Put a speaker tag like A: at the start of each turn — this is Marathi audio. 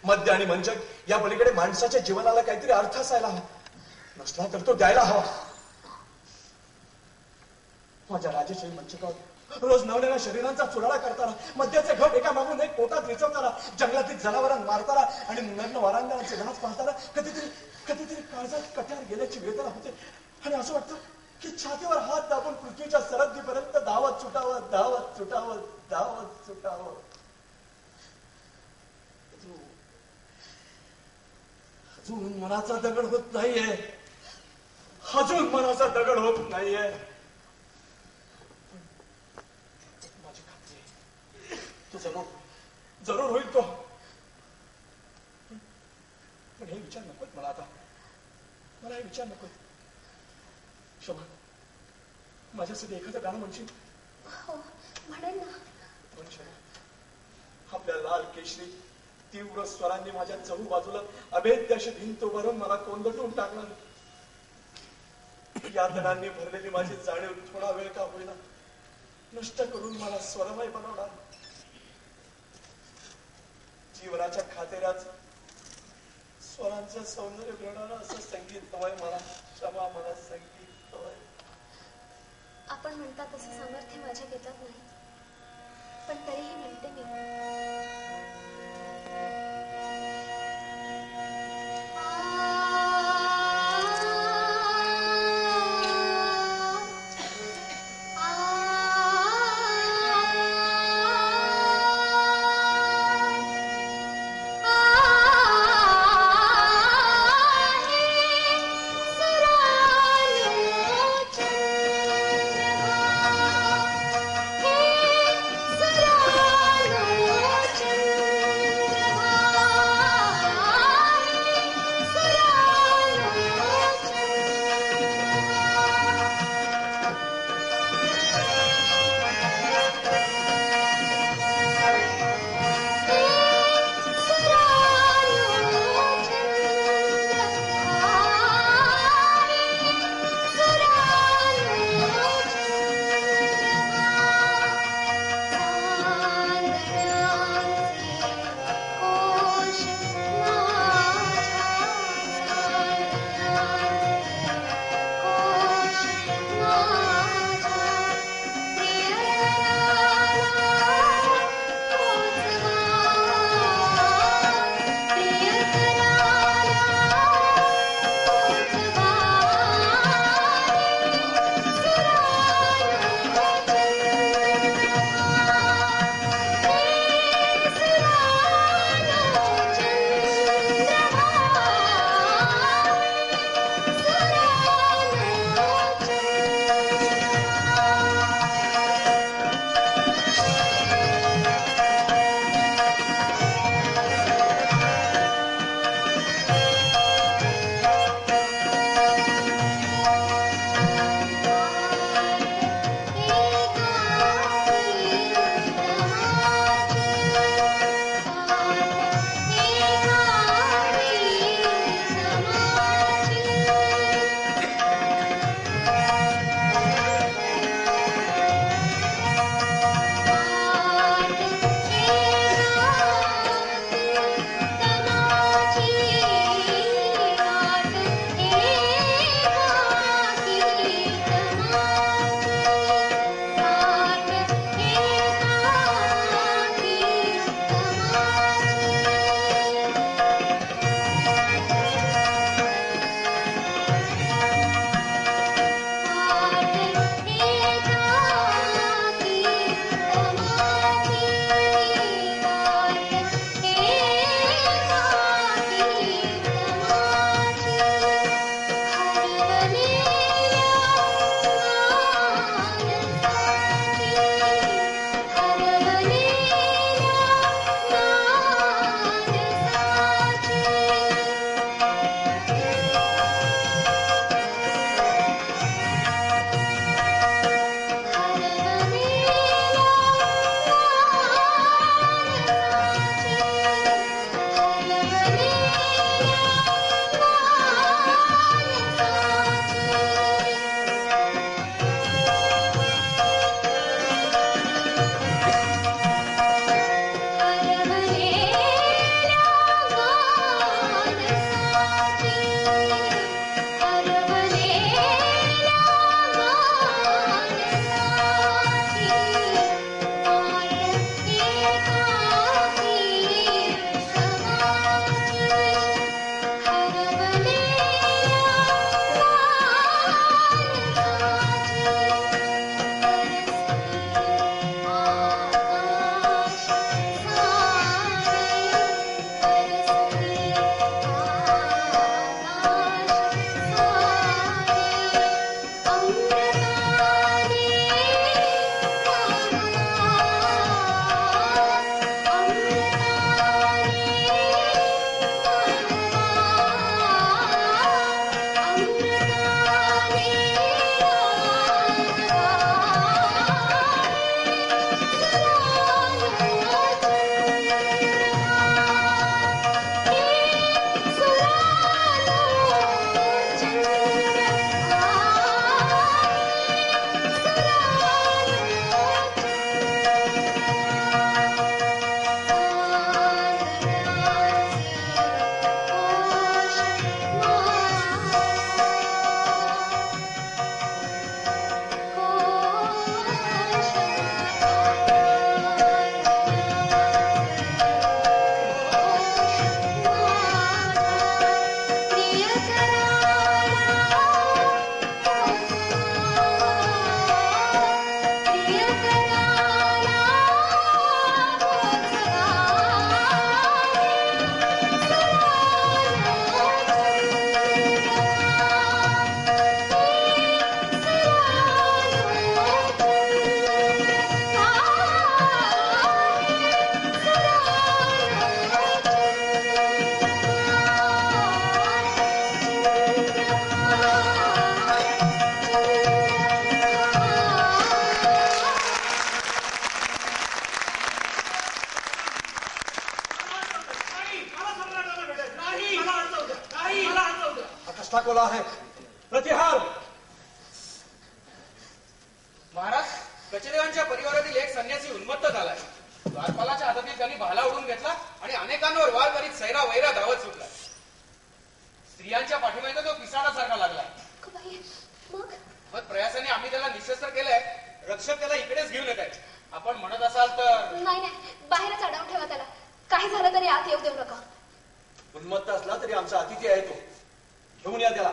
A: मद्य आणि मंचक या पलीकडे माणसाच्या जीवनाला काहीतरी अर्थ असायला हवा, नसला तर तो द्यायला हवा. माझ्या राजेशाही मंचकावर रोज नवनव्या शरीरांचा चुराडा करताना, मद्याचे घट एका मागून एक पोटात विचवताना, जंगलातील जनावरांना मारताना आणि नग्न वारांगणाचे नाच पाहताना कधीतरी काळजात कट्यार गेल्याची वेदना होते आणि असं वाटतं की छातीवर हात दाबून पृथ्वीच्या सरहद्दीपर्यंत धावत सुटावं, धावत सुटावं, धावत सुटावं. अजून मनाचा दगड होत नाहीये, अजून मनाचा दगड होत नाहीये. माझी खात्री आहे तो जरूर होईल तो. पण हे विचार नकोत मला आता, मला हे विचार नकोत. शोभा, माझ्यासाठी एखादं गाणं म्हणशील?
B: हो म्हणेन ना.
A: पण शोभा, आपल्या लाल केशरी तीव्र स्वरांनी माझ्या चहू बाजूला अभेद्य अशी भिंत उभारून मला कोंदटून टाकणार. यातनांनी भरलेली माझी जाणीव थोडा वेळ का होईना नष्ट करून मला स्वरमय बनवणार. जीवनाच्या खातेऱ्यात स्वरांचं सौंदर्य मिळणारं असं संगीत हवंय मला. क्षमा, मला संगीत हवंय.
B: आपण म्हणता तसं सामर्थ्य माझ्या घेतात नाही, पण तरीही म्हणते मी.
A: हस्ताकोला आहे. प्रतिहार.
C: महाराज, कचदेवांच्या परिवारातील एक संन्यासी उन्मत्त झालाय. द्वारपालाच्या हातातील त्यांनी भाला उडून घेतला आणि अनेकांवर वार करीत सैरा वैरा धावत सुटला. स्त्रियांच्या पाठीमागे तो पिसाळासारखा लागलाय.
B: बाई, मग
C: मग प्रयासाने आम्ही त्याला निशस्त्र केलंय. रक्षक त्याला इकडेच घेऊन येत आहेत. आपण म्हणत असाल तर.
B: नाही नाही, बाहेरच अडवून ठेवा त्याला. काही झालं तरी आत येऊ देऊ नका.
A: उन्मत्त असला तरी आमचा अतिथी आहे तो. घेऊन या त्याला.